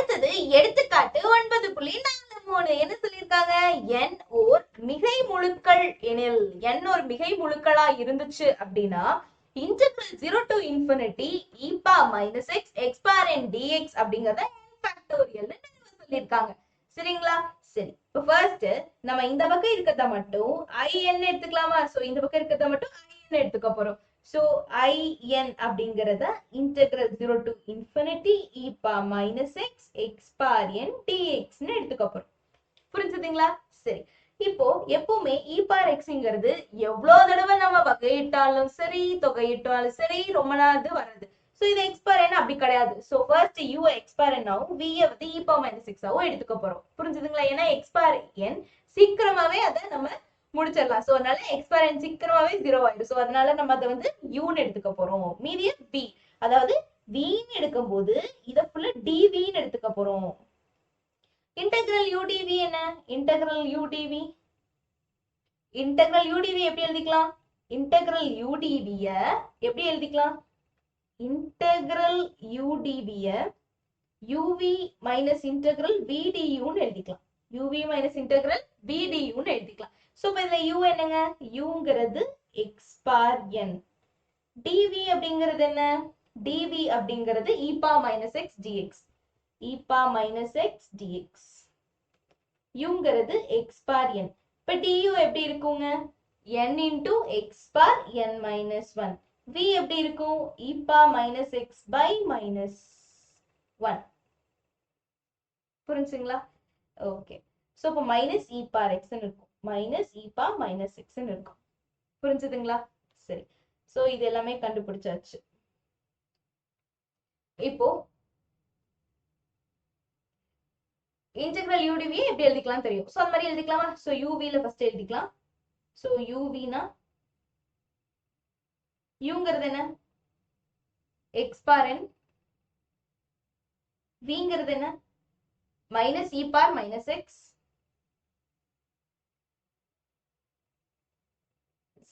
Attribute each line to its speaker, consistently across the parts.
Speaker 1: அடுத்தது எடுத்துக்காட்டு 9.43 என்ன சொல்லியிருக்காங்க? n ஓர் மிகை முழுக்கள் எனில் n ஒரு மிகை முழுக்களா இருந்துச்சு அப்படின்னா integral 0 to infinity e power minus x x power n dx அப்படிங்கறத n factorial சொல்லியிருக்காங்க. சரிங்களா? சரி, இப்போ ஃபர்ஸ்ட் நம்ம இந்த பக்கம் இருக்கிறத மட்டும் in எடுத்துக்கலாமா? சோ இந்த பக்கம் இருக்கிறத மட்டும் in எடுத்துக்க போறோம். So in அப்படிங்கறத integral 0 to infinity e power minus x x power n dx ன்னு எடுத்துக்க போறோம். புரிஞ்சுதுங்களா? சரி, இப்போ எப்பவுமே e power xங்கிறது எவ்வளவு தடவை நம்ம வகையிட்டாலும் சரி தொகையிட்டாலும் சரி ரொம்ப நாள் வருது. சோ இது x power n அப்படி கிடையாது. So first u x power n ஆவும் v வந்து e power minus x ஆவும் எடுத்துக்க போறோம். புரிஞ்சுதுங்களா? ஏன்னா x power n சீக்கிரமாவே அதை நம்ம முடிச்சிடலாம். சோ அதனால x power n சீக்கிரமாவே 0 ஆயிடும். சோ அதனால நம்ம அதை வந்து u ன்னு எடுத்துக்க போறோம். மீதிய v, அதாவது v ன்னு எடுக்கும்போது இத ஃபுல்லா dv ன்னு எடுத்துக்க போறோம். இன்டெகிரல் u dv என்ன? இன்டெகிரல் u dv எப்படி எழுதிக்கலாம்? இன்டெகிரல் u dv எப்படி எழுதிக்கலாம்? Integral u dv uv minus integral v du ன்னு எழுதிக்கலாம். uv minus integral v du ன்னு எழுதிக்கலாம். சோ இப்ப இதுல u என்னங்க? uங்கிறது x power n. dv அப்படிங்கிறது என்ன? dv அப்படிங்கிறது e power minus x dx. e power minus x dx. uங்கிறது x power n. இப்ப du எப்படி இருக்குங்க? n into x power n minus 1. v எப்படி இருக்கும்? e power minus x by minus 1. புரிஞ்சுங்களா? Okay. So இப்போ minus e power x ன்னு இருக்கும். minus e power minus x ன்னு இருக்கும். புரிஞ்சுதுங்களா? சரி. சோ இது எல்லாமே கண்டுபிடிச்சாச்சு. இப்போ இன்டெகிரல் u dv எப்படி எழுதிக்கலாம் தெரியும். சோ அந்த மாதிரி எழுதிக்கலாமா? சோ uv ல ஃபர்ஸ்ட் எழுதிக்கலாம். சோ uv னா uங்கிறது என்ன? x power n. vங்கிறது என்ன? minus e power minus x.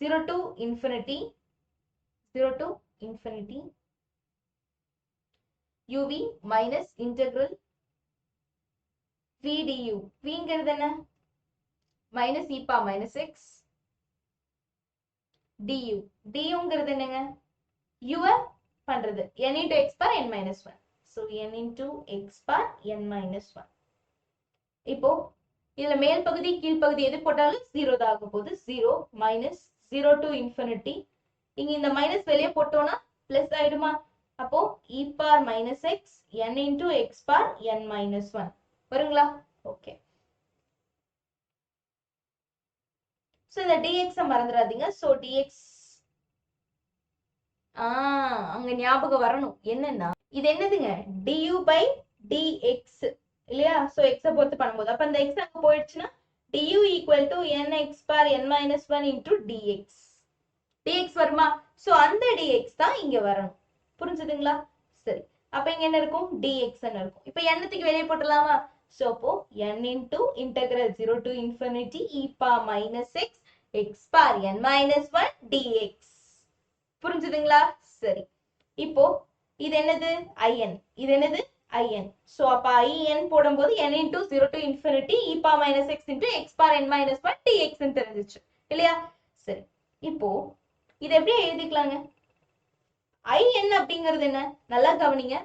Speaker 1: 0 to infinity. 0 to infinity. uv minus integral v du. vங்கிறது என்ன? minus e power minus x du. duங்கிறது என்னங்க? u பண்றது n into x power n minus 1. so n into x power n minus 1. இப்போ இதுல மேல் பகுதி கீழ் பகுதி எது போட்டாலும் 0 தான் ஆக போகுது. 0 minus 0 to infinity. இங்க இந்த மைனஸ் வெளியே போட்டோம்னா பிளஸ் ஆயிடுமா? அப்போ e power minus x n into x power n minus 1 வருங்களா? ஓகே. சோ இந்த dx மறந்துடாதீங்க. சோ dx அங்க ஞாபகம் வரணும். என்னன்னா இது என்னதுங்க? du by dx இல்லையா? சோ x பொறுத்து பண்ணும்போது அப்ப அந்த x அங்க போயிடுச்சுன்னா du equal to nx power n minus 1 into dx. dx வருமா? சோ அந்த dx தான் இங்க வரணும். புரிஞ்சுதுங்களா? சரி, அப்ப இங்க என்ன இருக்கும்? dx ன்னு இருக்கும். இப்ப n-த்துக்கு வெளியே போட்டுலாமா? சோ அப்போ n into integral 0 to infinity e power minus x x power n minus 1 dx. புரிஞ்சுதுங்களா? சரி, இப்போ இது என்னது? in. இது என்னது? in. சோ அப்ப in போடும்போது n into 0 to infinity e power minus x into x power n minus 1 dx ன்னு தெரிஞ்சிச்சு இல்லையா? சரி, இப்போ இது எப்படி எழுதிக்கலாங்க? in அப்படிங்கிறது என்ன? நல்லா கவனிங்க.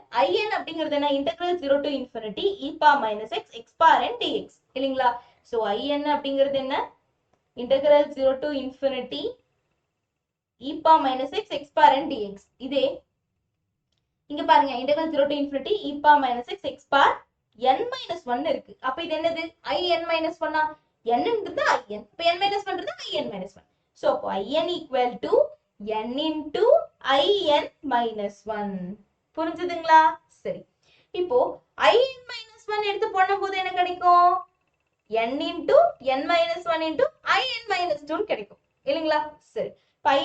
Speaker 1: in அப்படிங்கிறது என்ன? integral 0 to infinity e power minus x x power n dx இல்லைங்களா? சோ in அப்படிங்கிறது என்ன? integral 0 to infinity e power minus x x power n dx. இதே இங்க பாருங்க, integral 0 to infinity e power minus x x power n minus 1 இருக்கு. அப்ப இது என்னது? in minus 1 n-ங்கிறது in. இப்ப n minus 1 in minus 1. So அப்போ in equal to n into in minus 1. புரிஞ்சுதுங்களா? சரி, இப்போ in minus 1 எடுத்து போடும்போது என்ன கிடைக்கும்? n into n minus 1 into in minus 2 கிடைக்கும் இல்லைங்களா? சரி,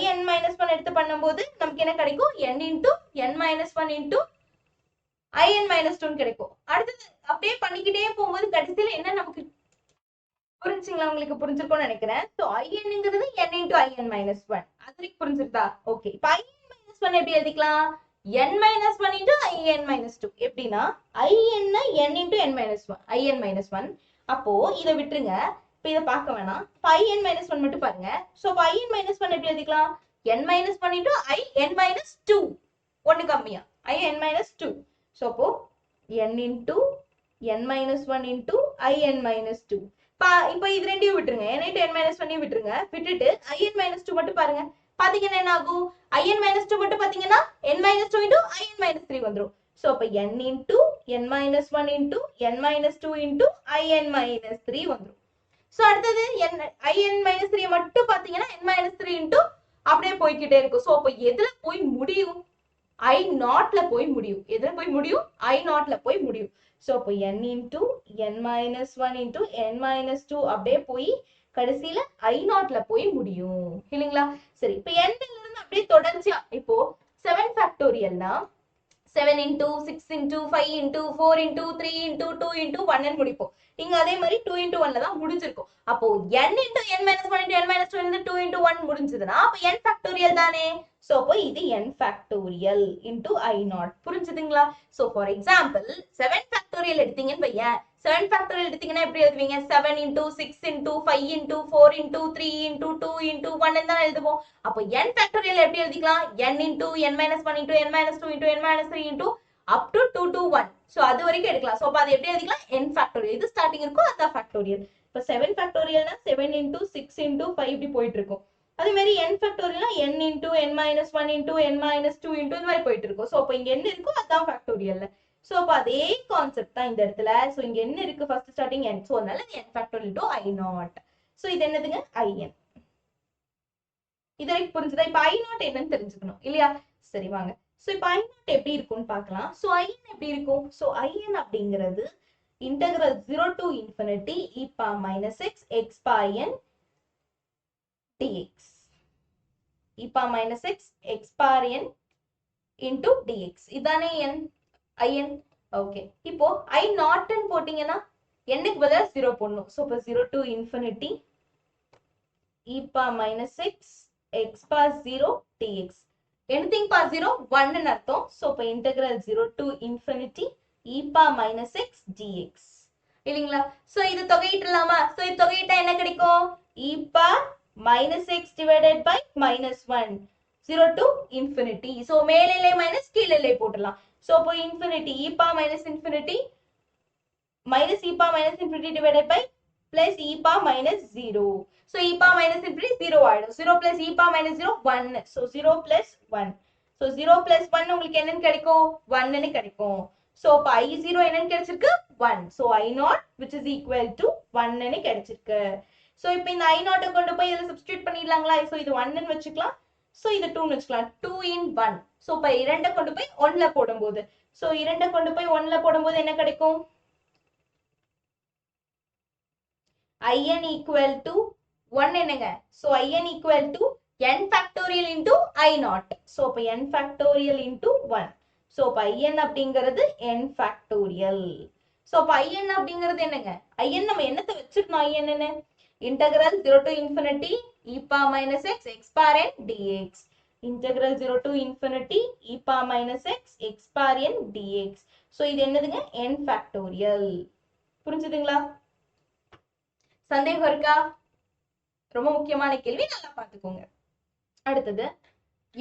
Speaker 1: in minus 1 எடுத்து பண்ணும்போது நமக்கு என்ன கிடைக்கும்? n into n minus 1 into in minus 2 கிடைக்கும். அடுத்து அப்படியே பண்ணிக்கிட்டே போகும்போது கடைசியில என்ன நமக்கு புரிஞ்சுங்களா? உங்களுக்கு புரிஞ்சிருக்கும்னு நினைக்கிறேன். சோ inங்கிறது n into in minus 1. அதுக்கு புரிஞ்சிருதா? ஓகே. இப்ப in minus 1 எப்படி எழுதிக்கலாம்? n minus 1 into in minus 2. எப்படின்னா in n into n minus 1 in minus 1. அப்போ இதை விட்டுருங்க, இப்போ இதை பார்க்க வேணாம். in minus 1 மட்டும் பாருங்க. ஸோ in minus 1 எப்படி எழுதிக்கலாம்? n minus 1 into I n minus 2 ஒன்று கம்மியா I n minus 2. ஸோ அப்போ n into n minus 1 into I n minus 2. இப்போ இது ரெண்டையும் விட்டுருங்க, n into n minus 1 விட்டுருங்க. விட்டுட்டு I n minus 2 மட்டும் பாருங்க. பாத்தீங்கன்னா என்ன ஆகும்? I n minus 2 மட்டும் பாத்தீங்கன்னா n minus 2 into I n minus 3 வந்துரும். ஸோ அப்போ n into n minus 1 into n minus 2 into I n minus 3 வந்துரும். ஸோ அடுத்தது I n minus 3 மட்டும் பாத்தீங்கன்னா n minus 3 into அப்படியே போய்கிட்டே இருக்கும். ஸோ அப்போ எதுல போய் முடியும்? I நாட்ல போய் முடியும். எதுல போய் முடியும்? I நாட்ல போய் முடியும். ஸோ அப்போ n into n minus 1 into n minus 2 அப்படியே போய் கடைசியில I நாட்ல போய் முடியும் இல்லைங்களா? சரி, இப்போ n இருந்து அப்படியே தொடர்ச்சியா இப்போ 7 ஃபேக்டோரியல்னா 7 into 6 into 5 into 4 into 3 into 2 into 1 முடிப்போம். இங்க அதே மாதிரி 2 into 1ல தான் முடிஞ்சிருக்கும். அப்போ n into n minus 1 into n minus 2 into 2 into 1 முடிஞ்சதுன்னா அப்போ n ஃபேக்டோரியல் தானே? சோ அப்போ இது n factorial into I not. புரிஞ்சுதுங்களா? சோ ஃபார் எக்ஸாம்பிள் 7 ஃபேக்டோரியல் எடுத்தீங்கன்னு வையேன், 7 ஃபேக்டோரியல் எடுத்தீங்கன்னா எப்படி எழுதுவீங்க? 7 into 6 into 5 into 4 into 3 into 2 into 1 தான் எழுதுவோம். அப்போ n ஃபேக்டோரியல் எப்படி எழுதிக்கலாம்? n into n minus 1 into n minus 2 into n minus 3 into up to 2 to 1. So அது வரைக்கும் எடுக்கலாம். சோ அப்ப அது எப்படி எழுதிக்கலாம்? n factorial. இது ஸ்டார்டிங் இருக்கும், அதான் ஃபேக்டோரியல். இப்போ 7 ஃபேக்டோரியல்னா 7 into 6 into 5 இப்படி போயிட்டு இருக்கும். அதே மாதிரி n ஃபேக்டோரியல்னா n into n minus 1 into n minus 2 into இந்த மாதிரி போயிட்டு இருக்கும். சோ அப்ப இங்க என்ன இருக்கோ அதான் ஃபேக்டோரியல்ல. சோ அப்ப அதே கான்செப்ட் தான் இந்த இடத்துல. சோ இங்க என்ன இருக்கு? First starting n. சோ அதனால இது n factorial to I not. So இது என்னதுங்க? in. இது வரைக்கும் புரிஞ்சுதா? இப்போ I நாட் என்னன்னு தெரிஞ்சுக்கணும் இல்லையா? சரி வாங்க. சோ இப்போ I நாட் எப்படி இருக்கும்னு பார்க்கலாம். சோ in எப்படி இருக்கும்? சோ in அப்படிங்கிறது integral 0 to infinity e power minus x x power n dx. e power minus x x power n into dx. இதானே n in. ஓகே, இப்போ I நாட் போட்டீங்கன்னா n-க்கு பதிலா 0 போடணும். சோ இப்போ 0 to infinity e power minus x x power 0 dx. anything power 0 1 ன்னு அர்த்தம். So இப்போ integral 0 to infinity e power minus x dx இல்லீங்களா? சோ இது தொகையிடலாமா? சோ இது தொகையிட்டா என்ன கிடைக்கும்? e power minus x divided by minus 1 0 to infinity. So மேலிலை minus கீழிலை போடலாம். So அப்போ infinity e power minus infinity minus e power minus infinity divided by plus e power minus 0. So e power minus infinity 0 ஆயிடும். 0 plus e power minus 0 1. So 0 plus 1. So 0 plus 1 உங்களுக்கு என்னன்னு கிடைக்கும்? 1 ன்னு கிடைக்கும். So அப்ப I0 என்னன்னு கிடைச்சிருக்கு? 1. So I not which is equal to 1 ன்னு கிடைச்சிருக்கு. So இப்போ இந்த I நாட் கொண்டு போய் இதில் சப்ஸ்டிட்யூட் பண்ணிடலாங்களா? So இது 1 ன்னு வச்சுக்கலாம். So இது 2 ன்னு வச்சுக்கலாம். 2 in 1. So இப்போ 2 கொண்டு போய் 1ல போடும்போது, so 2 கொண்டு போய் 1ல போடும்போது என்ன கிடைக்கும்? in equal to 1 என்னங்க? So in equal to n factorial into I not. So அப்ப n factorial into 1. So அப்ப in அப்படிங்கிறது n factorial. So அப்ப in அப்படிங்கிறது என்னங்க? in நம்ம என்னத்தை வச்சிருக்கோம்? in என்ன? integral 0 to infinity e power minus x x power n dx. integral 0 to infinity e power minus x x power n dx. So இது என்னதுங்க? n factorial. புரிஞ்சுதுங்களா? சந்தேகம் இருக்கா? ரொம்ப முக்கியமான கேள்வி, நல்லா பார்த்துக்கோங்க. அடுத்தது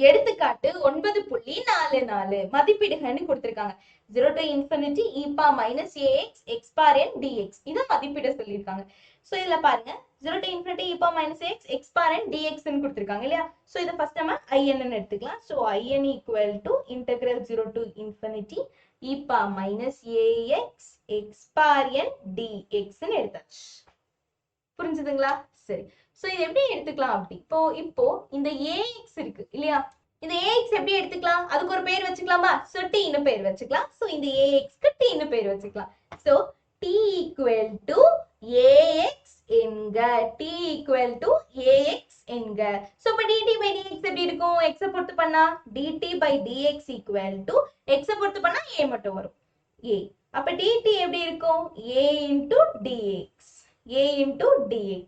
Speaker 1: எடுத்துக்காட்டு 9.44 மதிப்பீடுகள்னு கொடுத்திருக்காங்க. 0 to infinity e power minus ax x power n dx. இத மதிப்பீடு சொல்லியிருக்காங்க. சோ இதுல பாருங்க 0 to infinity e power minus ax x power n dx ன்னு கொடுத்திருக்காங்க இல்லையா? சோ இத ஃபர்ஸ்ட் நம்ம in ன்னு எடுத்துக்கலாம். So in equal to integral 0 to infinity e power minus ax x power n dx ன்னு எடுத்தாச்சு. புரிஞ்சுதுங்களா? சரி, சோ இது எப்படி எடுத்துக்கலாம் அப்படி? இப்போ இந்த ax இருக்கு இல்லையா? இந்த ax எப்படி எடுத்துக்கலாம்? அதுக்கு ஒரு பேர் வச்சுக்கலாமா? சோ t ன்னு பேர் வச்சுக்கலாம். சோ இந்த ax க்கு t ன்னு பேர் வச்சுக்கலாம். So t equal to ax என்க. t equal to ax என்க. சோ இப்ப dt by dx எப்படி இருக்கும்? x பொறுத்து பண்ணா dt by dx equal to x பொறுத்து பண்ணா a மட்டும் வரும். a. அப்ப dt எப்படி இருக்கும்? a into dx. a into dx.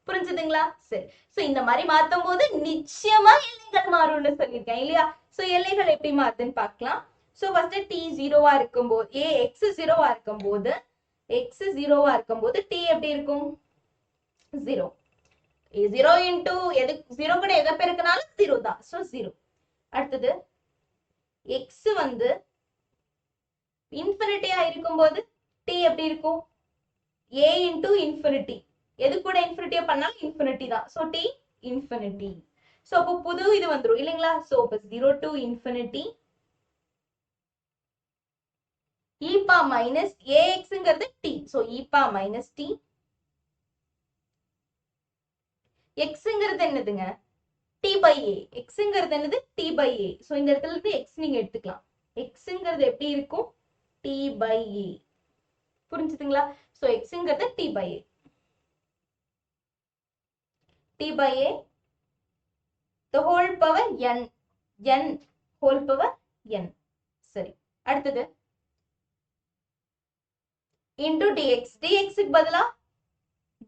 Speaker 1: புரிஞ்சுதுங்களா? சரி, சோ இந்த மாதிரி மாத்தும் போது நிச்சயமா எல்லைகள் மாறும்னு சொல்லியிருக்கேன் இல்லையா? சோ எல்லைகள் எப்படி மாறுதுன்னு பார்க்கலாம். சோ ஃபர்ஸ்ட் t 0வா இருக்கும்போது x 0வா இருக்கும்போது x 0வா இருக்கும்போது t எப்படி இருக்கும் 0. 0 into எது 0 கூட எதை பெருக்கினாலும் 0 தான். சோ 0. அடுத்தது x வந்து இன்ஃபினிட்டியா இருக்கும்போது t எப்படி இருக்கும் a into infinity. எது கூட இன்ஃபினிட்டியா பண்ணாலும் இன்ஃபினிட்டி தான். So t infinity. சோ அப்போ புது இது வந்துரும் இல்லைங்களா? சோ அப்போ 0 to infinity e power minus axங்கிறது t. So e power minus t. xங்கிறது என்னதுங்க t by a. xங்கிறது என்னது t by a. சோ இந்த இடத்துல இருந்து x நீங்க எடுத்துக்கலாம். xங்கிறது எப்படி இருக்கும் t by a. புரிஞ்சுதுங்களா? சோ xங்கிறது t by a. t by a the whole power n. n whole power n. சரி, அடுத்தது into dx. dx க்கு பதிலா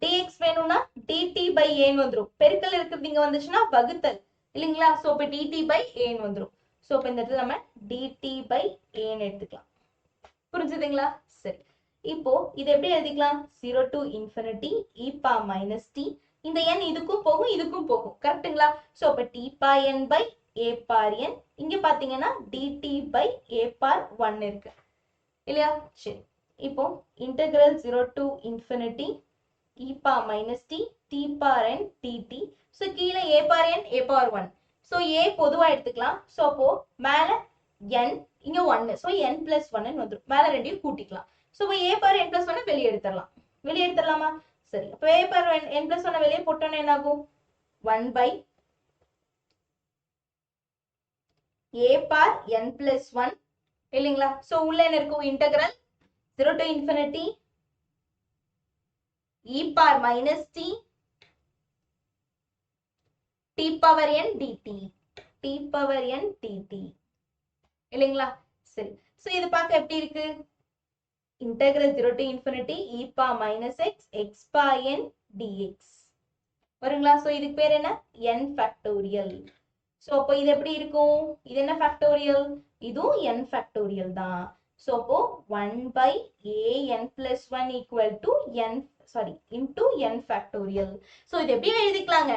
Speaker 1: dx வேணும்னா dt by a ன்னு வந்துரும். பெருக்கல் இருக்கிறது இங்க வந்துச்சுன்னா வகுத்தல் இல்லைங்களா? சோ இப்ப dt by a ன்னு வந்துரும். சோ இப்ப இந்த இடத்துல நம்ம dt by a ன்னு எடுத்துக்கலாம். புரிஞ்சுதுங்களா? சரி, இப்போ இது எப்படி எழுதிக்கலாம் 0 to infinity e power minus t. இந்த n இதுக்கும் போகும் இதுக்கும் போகும் கரெக்ட்டுங்களா? சோ அப்ப t power n by a power n. இங்க பாத்தீங்கன்னா dt by a power 1 இருக்கு இல்லையா? சரி, இப்போ integral 0 to infinity e power minus t t power n dt. So கீழ a power n a power 1. So a பொதுவா எடுத்துக்கலாம். சோ அப்போ மேல n இங்க 1. சோ n plus 1 ன்னு வந்துரும். மேல ரெண்டையும் கூட்டிக்கலாம். சோ அப்ப a power n plus 1 வெளிய எடுத்துறலாம். வெளிய எடுத்துறலாமா? சரி, அப்ப a power n plus 1 வெளிய போட்டோம்னா என்ன ஆகும் 1 by a power n plus 1 இல்லைங்களா? சோ உள்ள என்ன இருக்கும் integral 0 to infinity e power minus t t power n dt. t power n dt இல்லைங்களா? சரி, சோ இது பார்க்க எப்படி இருக்கு integral 0 to infinity e power minus x x power n dx வருங்களா? சோ இதுக்கு பேர் என்ன n factorial. சோ அப்போ இது எப்படி இருக்கும் இது என்ன factorial இதுவும் n factorial தான். சோ அப்போ 1 by a n plus 1 equal to n into n factorial. So இது எப்படி எழுதிக்கலாங்க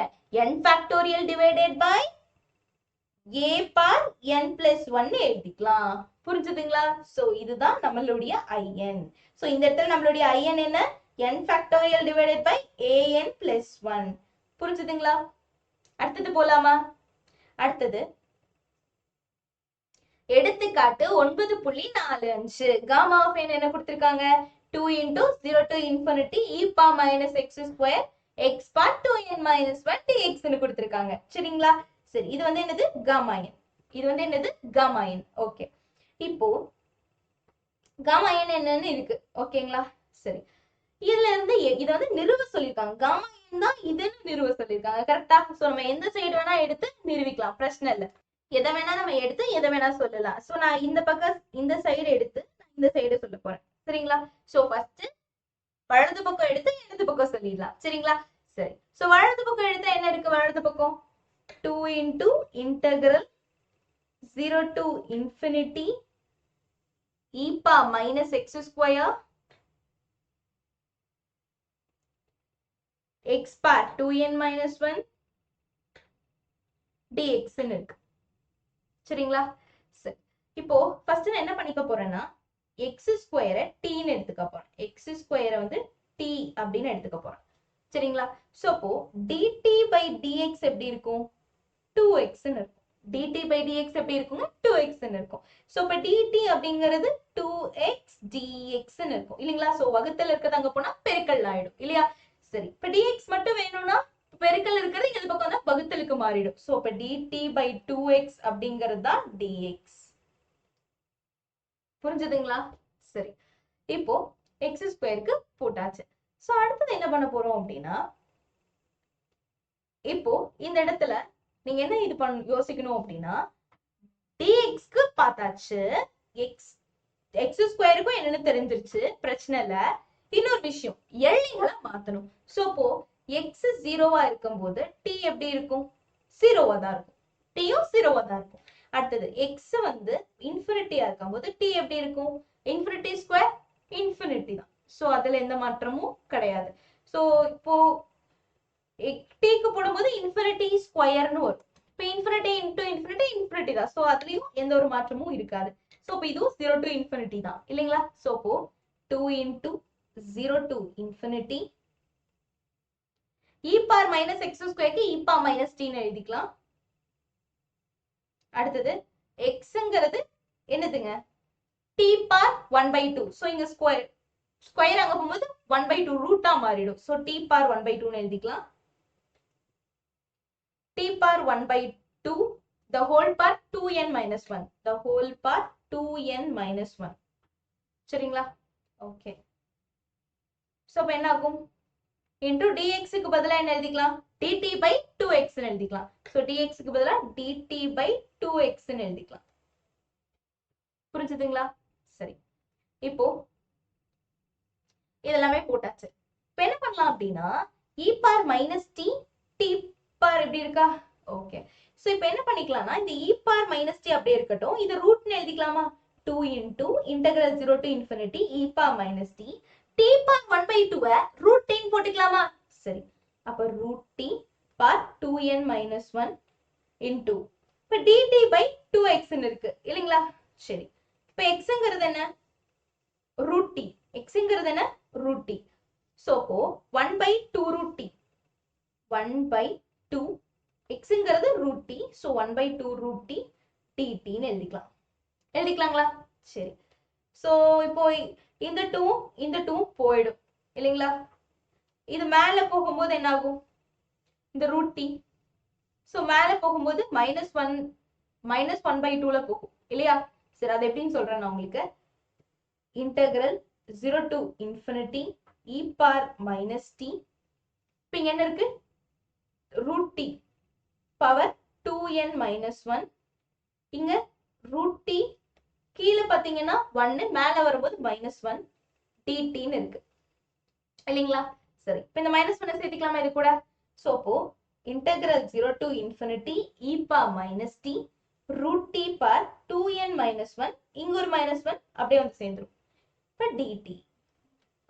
Speaker 1: n factorial divided by a power n plus 1 எழுதிக்கலாம். புரிஞ்சுதுங்களா? சோ இதுதான் நம்மளுடைய in. சோ இந்த இடத்துல நம்மளுடைய in என்ன n factorial divided by an plus 1. புரிஞ்சுதுங்களா? அடுத்தது போலாமா? அடுத்தது எடுத்துக்காட்டு 9.45. gamma of n என்ன கொடுத்திருக்காங்க 2 into 0 to infinity e power minus x square x power 2n minus 1 dx ன்னு கொடுத்திருக்காங்க. சரிங்களா? சரி, இது வந்து என்னது gamma n. இது வந்து என்னது gamma n. ஓகே, இப்போ gamma n என்னன்னு இருக்கு ஓகேங்களா? சரி, இதுல இருந்து இத வந்து நிறுவ சொல்லிருக்காங்க. gamma n தான் இதுன்னு நிறுவ சொல்லிருக்காங்க கரெக்ட்டா? சோ நம்ம எந்த சைடு வேணா எடுத்து நிறுவிக்கலாம், பிரச்சனை இல்ல. எதை வேணா நம்ம எடுத்து எதை வேணா சொல்லலாம். சோ நான் இந்த பக்கம் இந்த சைடு எடுத்து இந்த சைடு சொல்ல போறேன் சரிங்களா? சோ ஃபர்ஸ்ட் வலது பக்கம் எடுத்து இடது பக்கம் சொல்லிடலாம் சரிங்களா? சரி, சோ வலது பக்கம் எடுத்தா என்ன இருக்கு வலது பக்கம் 2 into integral 0 to infinity e power minus x square x power 2n minus 1 dx ன்னு இருக்கு சரிங்களா? சரி, இப்போ ஃபர்ஸ்ட் நான் என்ன பண்ணிக்க போறேன்னா x ஸ்கொயரை t ன்னு எடுத்துக்க போறேன். x ஸ்கொயரை வந்து t அப்படின்னு எடுத்துக்க போறேன் சரிங்களா? சோ அப்போ dt by dx எப்படி இருக்கும் 2x ன்னு இருக்கும். dt by dx எப்படி இருக்குங்க 2x ன்னு இருக்கும். சோ அப்ப dt அப்படிங்கிறது 2x dx ன்னு இருக்கும் இல்லைங்களா? சோ வகுத்தல் இருக்கிறது அங்க போனா பெருக்கல் ஆயிடும் இல்லையா? சரி, இப்ப dx மட்டும் வேணும்னா பெருக்கல் இருக்கிறது இந்த பக்கம் வந்து வகுத்தலுக்கு மாறிடும். சோ அப்ப dt by 2x அப்படிங்கிறது தான் dx. புரிஞ்சுதுங்களா? சரி, இப்போ x ஸ்கொயருக்கு போட்டாச்சு. சோ அடுத்தது என்ன பண்ண போறோம் அப்படின்னா இப்போ இந்த இடத்துல நீங்க என்ன இது யோசிக்கணும் அப்படின்னா dx க்கு பார்த்தாச்சு, x ஸ்கொயருக்கும் என்னன்னு தெரிஞ்சிருச்சு, பிரச்சனை இல்ல. இன்னொரு விஷயம் எல்லைகளை மாத்தணும். சோ அப்போ x 0வா இருக்கும்போது t எப்படி இருக்கும் 0வா தான் இருக்கும். t யும் 0வா தான் இருக்கும். அடுத்தது எக்ஸ் வந்து இன்ஃபினிட்டியா இருக்கும்போது டி எப்படி இருக்கும்? இன்ஃபினிட்டி ஸ்கொயர் இன்ஃபினிட்டி தான். ஸோ அதுல எந்த மாற்றமும் கிடையாது. ஸோ இப்போ டீக்கு போடும்போது இன்ஃபினிட்டி ஸ்கொயர்னு வரும். இப்போ இன்ஃபினிட்டி இன்டூ இன்ஃபினிட்டி இன்ஃபினிட்டி தான். ஸோ அதுலயும் எந்த ஒரு மாற்றமும் இருக்காது. ஸோ இப்போ இதுவும் 0 to இன்ஃபினிட்டி தான் இல்லைங்களா? ஸோ இப்போ 2 into 0 to infinity e power minus x ஸ்கொயருக்கு e power minus t ன்னு எழுதிக்கலாம். அடுத்தது xங்கிறது என்னதுங்க? t power 1/2. ஸோ இங்க ஸ்கொயர் அங்க போகும்போது 1/2 ரூட்டா மாறிடும். ஸோ t power 1/2 ன்னு எழுதிக்கலாம். t power 1/2 the whole power 2n minus 1. the whole power 2n minus 1. சரிங்களா? ஓகே. ஸோ இப்போ என்ன ஆகும்? இன்டூ டிஎக்ஸுக்கு பதிலாக என்ன எழுதிக்கலாம்? dt by 2x ன்னு எழுதிக்கலாம். ஸோ டிஎக்ஸுக்கு பதிலாக dt by 2x ன்னு எழுதிக்கலாம். புரிஞ்சுதுங்களா? சரி, இப்போ இதெல்லாமே போட்டாச்சு. இப்போ என்ன பண்ணலாம் அப்படின்னா e power minus t t power எப்படி இருக்கா? ஓகே. ஸோ இப்போ என்ன பண்ணிக்கலாம்னா இந்த e power minus t அப்படியே இருக்கட்டும். இது ரூட்னு எழுதிக்கலாமா? 2 into integral 0 to infinity e power minus t t power 1/2 root t போட்டுக்கலாமா? சரி, அப்ப root t power 2n minus 1 into இப்ப dt by 2x ன்னு இருக்கு இல்லைங்களா? சரி, இப்ப xங்கிறது என்ன? root t. xங்கிறது என்ன? root t. so அப்போ 1/2 root t 1/2 xங்கிறது root t. so 1/2 root t dt ன்னு எழுதிக்கலாங்களா? சரி, so இப்போ இந்த 2 போயிடும் இல்லைங்களா? இது மேல போகும்போது என்ன ஆகும்? இந்த ரூட் டி. ஸோ மேல போகும்போது -1/2ல போகும் இல்லையா? சரி, அது எப்படின்னு சொல்றேன் நான் உங்களுக்கு. Integral 0 to infinity e power minus t. இப்போ இங்க என்ன இருக்கு? Root t power 2n minus 1. இங்க ரூட் டி கீழே பார்த்தீங்கன்னா 1, மேல வரும்போது -1 dt ன்னு இருக்கு இல்லைங்களா? சரி, இப்போ இந்த -1 சேர்த்துக்கலாமா இது கூட? ஸோ அப்போ integral 0 to infinity e power minus t root t power 2n minus 1. இங்க ஒரு -1 அப்படியே வந்து சேர்ந்துரும். இப்போ dt.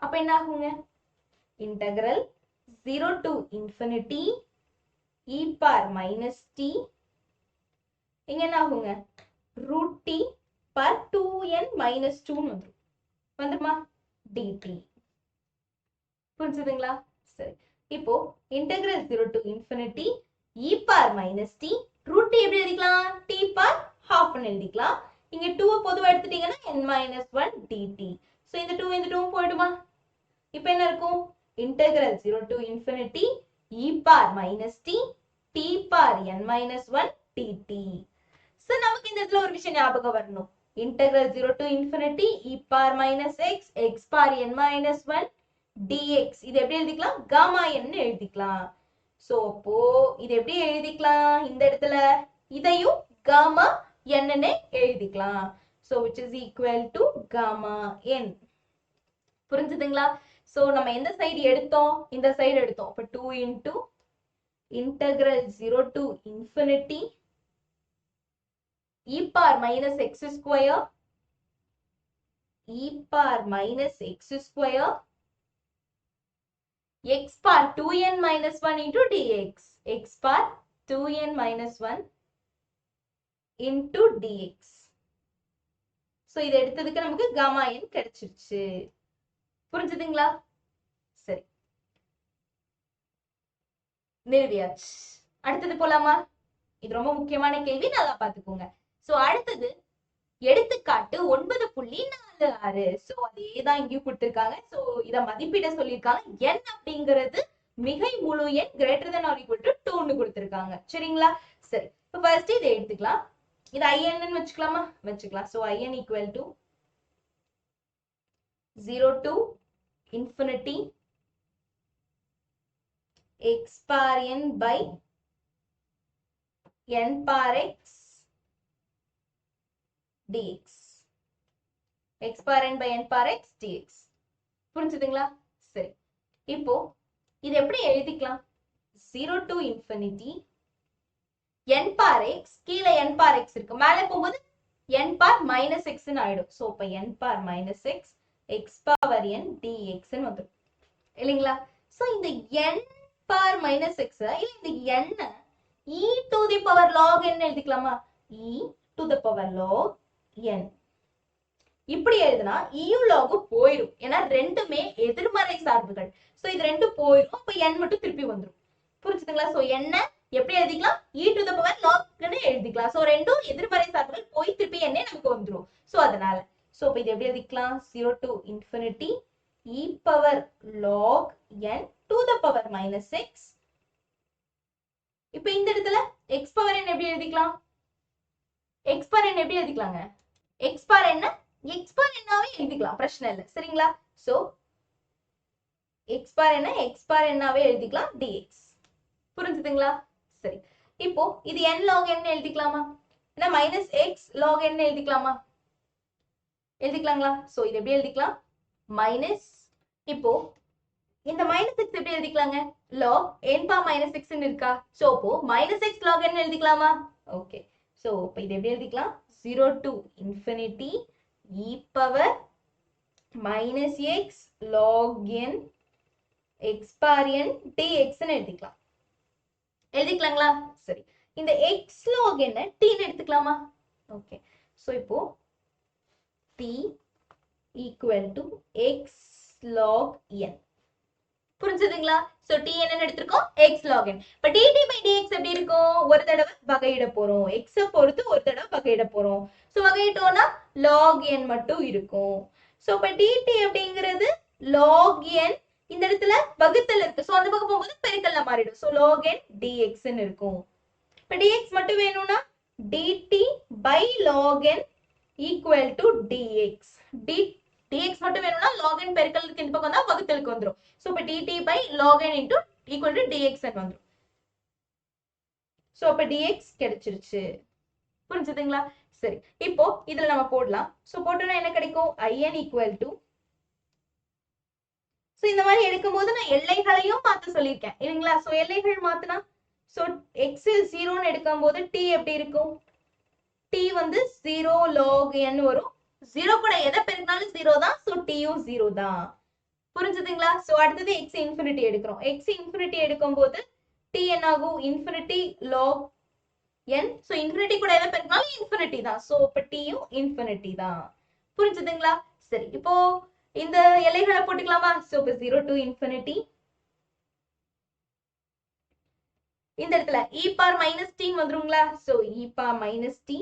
Speaker 1: அப்ப என்ன ஆகுங்க? Integral 0 to infinity e power minus t இங்க என்ன ஆகுங்க? root t power 2n minus 2 வந்துருமா? dt. புரிஞ்சுதுங்களா? சரி, இப்போ integral 0 to infinity e power minus t root t எப்படி எழுதிக்கலாம்? t power half ன்னு எழுதிக்கலாம். இங்க 2 பொதுவா எடுத்துட்டீங்கன்னா n minus 1 dt. சோ இந்த 2 போய்டுமா? இப்போ என்ன இருக்கும்? Integral 0 to infinity e power minus t t power n minus 1 dt. So நமக்கு இந்த இடத்துல ஒரு விஷயம் ஞாபகம் வரணும். Integral 0 to infinity e power minus x x power n minus 1 dx. இது எப்படி எழுதிக்கலாம்? காமா n எழுதிக்கலாம். சோ அப்போ இது எப்படி எழுதிக்கலாம்? இந்த இடத்துல இதையும் காமா n ன்னு எழுதிக்கலாம். so which is equal to gamma n. புரிஞ்சுதுங்களா? சோ நம்ம எந்த சைடு எடுத்தோம்? இந்த சைடு எடுத்தோம். அப்ப 2 into integral 0 to infinity e power minus x square e power minus x square x power 2n minus 1 into dx. x power 2n minus 1 into dx. so இதை எடுத்ததுக்கு நமக்கு gamma n கிடைச்சிருச்சு. புரிஞ்சுதுங்களா? சரி, நிறுவியாச்சு. அடுத்தது போலாமா? இது ரொம்ப முக்கியமான கேள்வி, நல்லா பாத்துக்கோங்க. சோ அடுத்தது எடுத்துக்காட்டு 9.46. சோ அதேதான் இங்கேயும் கொடுத்திருக்காங்க. சோ இத மதிப்பிட சொல்லியிருக்காங்க. n அப்படிங்கிறது மிகை முழு எண் greater than or equal to 2 ன்னு கொடுத்திருக்காங்க. சரிங்களா? சரி, இப்போ ஃபர்ஸ்ட் இதை எடுத்துக்கலாம். இது in ன்னு வச்சுக்கலாமா? வச்சுக்கலாம். So in equal to 0 to infinity x power n by n power x dx. x power n by n power x dx. புரிஞ்சுதுங்களா? சரி, இப்போ இது எப்படி எழுதிக்கலாம்? 0 to infinity n bar x கீழே n பார் x இருக்கு, மேலே போகும்போது n பார் மைனஸ் எக்ஸ்ன்னு ஆயிடும். ஸோ இப்போ n bar minus x x power n dxன்னு வந்துடும் இல்லைங்களா? ஸோ இந்த n பார் மைனஸ் எக்ஸ் இல்லை இந்த n e to the power log n எழுதிக்கலாமா? e to the power log n இப்படி எழுதுனா ஈயும் லாகும் போயிடும், ஏன்னா ரெண்டுமே எதிர்மறை சார்புகள். ஸோ இது ரெண்டும் போயிடும், அப்போ n மட்டும் திருப்பி வந்துடும். புரிஞ்சுதுங்களா? ஸோ என்ன எப்படி எழுதிக்கலாம்? e டு தி பவர் லாக்னு எழுதிக்கலாம். ஸோ ரெண்டும் எதிர்மறை சார்புகள் போய் திருப்பி என்ன நமக்கு வந்துடும். ஸோ அதனால ஸோ இப்போ இது எப்படி எழுதிக்கலாம்? 0 to infinity e power log n to the power minus X. இப்போ இந்த இடத்துல x பவர் n எப்படி எழுதிக்கலாம்? x பவர் n எப்படி எழுதிக்கலாங்க? x பவர் n x பார் என்னாவே எழுதிக்கலாம், பிரச்சனை இல்லை சரிங்களா? சோ x பார் என்ன x பார் என்னாவே எழுதிக்கலாம் dx. புரிஞ்சுதுங்களா? சரி, இப்போ இது n log n எழுதிக்கலாமா? ஏன்னா மைனஸ் எக்ஸ் லாக் n எழுதிக்கலாமா? எழுதிக்கலாங்களா? சோ இது எப்படி எழுதிக்கலாம்? மைனஸ், இப்போ இந்த மைனஸ் எக்ஸ் எப்படி எழுதிக்கலாங்க? Log n bar minus x இருக்கா? சோ இப்போ மைனஸ் எக்ஸ் லாக் n எழுதிக்கலாமா? ஓகே, சோ இப்போ இது எப்படி எழுதிக்கலாம்? 0 to infinity e power minus x log n x bar n dx எழுதிக்கலாம். எழுதிக்கலாங்களா? சரி, இந்த x log n t எடுத்துக்கலாமா? ஓகே, சோ இப்போ t equal to x log n. புரிஞ்சுதுங்களா? சோ t என்னன்னு எடுத்துக்கோம்? x log n. இப்ப dt by dx எப்படி இருக்கும்? ஒரு தடவை வகையிட போறோம், x பொறுத்து ஒரு தடவை வகையிட போறோம். சோ வகையிட்டோம்னா log n மட்டும் இருக்கும். சோ இப்ப dt அப்படிங்கிறது log n, இந்த இடத்துல வகுத்தல் இருக்கு, சோ அந்த பக்கம் போகும்போது பெருக்கல்ல மாறிடும். சோ log n dx ன்னு இருக்கும். இப்ப dx மட்டும் வேணும்னா dt by log n equal to dx. dx மட்டும் வேணும்னா log n பெருக்கலுக்கு இந்த பக்கம் தான் வகுத்தலுக்கு வந்துரும். சோ இப்ப dt by log n into equal to dx ன்னு வந்துரும். சோ அப்ப dx கிடைச்சிருச்சு. புரிஞ்சுதுங்களா? சரி, இப்போ இதுல நம்ம போடலாம். சோ போட்டோம்னா என்ன கிடைக்கும்? in equal to, சோ இந்த மாதிரி எடுக்கும்போது நான் எல்லைகளையும் மாத்த சொல்லியிருக்கேன் இல்லைங்களா? சோ எல்லைகள் மாத்தினா சோ x 0ன்னு எடுக்கும்போது t எப்படி இருக்கும்? t வந்து 0 log n வரும். 0 கூட எதை பெருக்கினாலும் 0 தான், சோ tயும் 0 தான். புரிஞ்சுதுங்களா? சோ அடுத்தது x இன்ஃபினிட்டி எடுக்கிறோம். x இன்ஃபினிட்டி எடுக்கும்போது t என்ன ஆகும்? Infinity log n. So infinity கூட எதை பெருக்கினாலும் இன்ஃபினிட்டி தான், சோ இப்ப tயும் இன்ஃபினிட்டி தான். புரிஞ்சுதுங்களா? சரி, இப்போ இந்த எல்லைகளை போட்டுக்கலாமா? சோ இப்ப 0 டு இன்ஃபினிட்டி, இந்த இடத்துல e bar minus t வந்துருங்களா? So e bar minus t.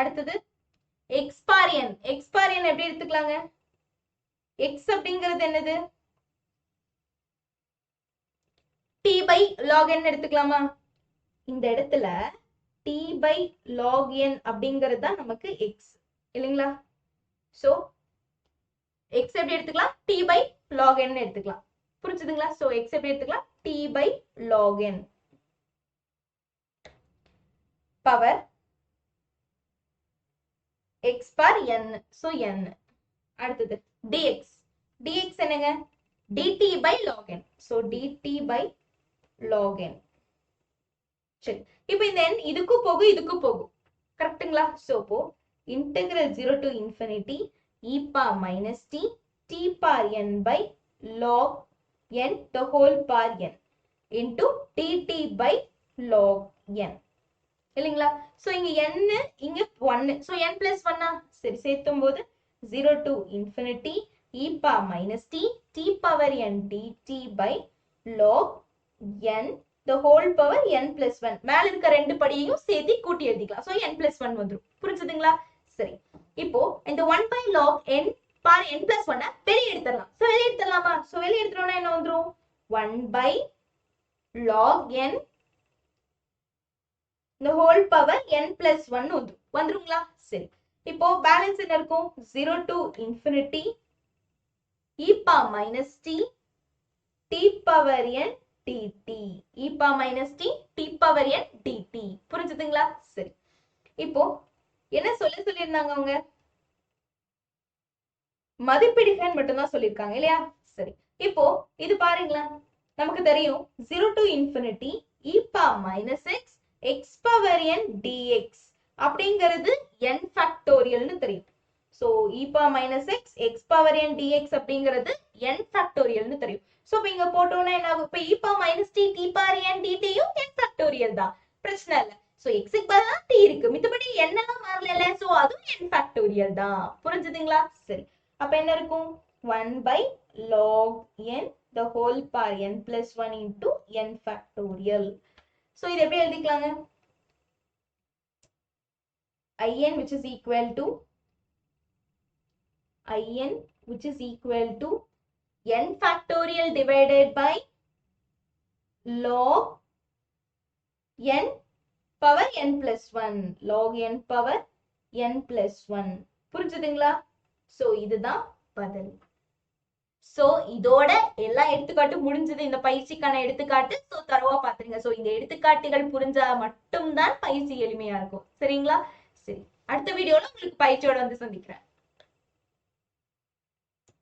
Speaker 1: அடுத்தது x bar n. x bar n எப்படி எடுத்துக்கலாங்க? x அப்படிங்கிறது என்னது? t by log n எடுத்துக்கலாமா? இந்த இடத்துல t by log n அப்படிங்கிறது தான் நமக்கு x இல்லைங்களா? சோ x எப்படி எடுத்துக்கலாம்? t by log n எடுத்துக்கலாம். புரிஞ்சுதுங்களா? சோ x எப்படி எடுத்துக்கலாம்? t by log n power x bar n. So n. அடுத்தது dx. dx என்னங்க? dt by log n. So dt by log n. சரி, இப்போ இந்த n இதுக்கும் போகும் இதுக்கும் போகும், கரெக்ட்டுங்களா? சோ இப்போ integral 0 to infinity e power minus t t power n by log n the whole power n into dt by log n இல்லைங்களா? சோ இங்க n இங்க 1, சோ n plus 1 சரி சேர்த்தும் போது 0 to infinity e power minus t t power n dt by log n the whole power n plus 1. மேல இருக்க ரெண்டு படியையும் சேர்த்து கூட்டி எழுதிக்கலாம். சோ n plus 1 வந்துரும். புரிஞ்சுதுங்களா? சரி, இப்போ இந்த 1 by log n bar n plus 1 வெளியே எடுத்துடலாம். சோ வெளியே எடுத்துடலாமா? சோ வெளியே எடுத்துட்டோம்னா என்ன வந்துரும்? 1 by log n the whole power n plus 1 வந்துருங்களா? சரி, இப்போ பேலன்ஸ் என்ன இருக்கும்? 0 to infinity e power minus t t power n dt e power minus t t power n dt. புரிஞ்சுதுங்களா? சரி, இப்போ என்ன சொல்லியிருந்தாங்க அவங்க? மதிப்பிடுகன்னு மட்டும் தான் சொல்லியிருக்காங்க இல்லையா? சரி, இப்போ இது பாருங்களேன், நமக்கு தெரியும் 0 to infinity e power minus x x power n dx அப்படிங்கிறது n ஃபேக்டோரியல்னு தெரியும். So e power minus x x power n dx அப்படிங்கிறது n ஃபேக்டோரியல்னு தெரியும். ஸோ இப்போ இங்க போட்டோம்னா என்ன ஆகும்? இப்போ e power minus t t power n dt யும் n ஃபேக்டோரியல் தான், பிரச்சனை இல்லை. ஸோ எக்ஸுக்கு பதிலா t இருக்கு, மித்தபடி n எல்லாம் மாறல, ஸோ அதுவும் n ஃபேக்டோரியல் தான். புரிஞ்சுதுங்களா? சரி, அப்ப என்ன இருக்கும்? 1 by log n the whole power n plus 1 into n factorial. So இது எப்படி எழுதிக்கலாங்க? in which is equal to n factorial divided by log n power n plus 1. log n power n plus 1. புரிஞ்சுதுங்களா? So இதுதான் பதில். So இதோட எல்லா எடுத்துக்காட்டும் முடிஞ்சது, இந்த பயிற்சிக்கான எடுத்துக்காட்டு. சோ தரவா பாத்துருங்க. சோ இந்த எடுத்துக்காட்டுகள் புரிஞ்சா மட்டும்தான் பயிற்சி எளிமையா இருக்கும். சரிங்களா? சரி, அடுத்த வீடியோல உங்களுக்கு பயிற்சியோட வந்து சந்திக்கிறேன்.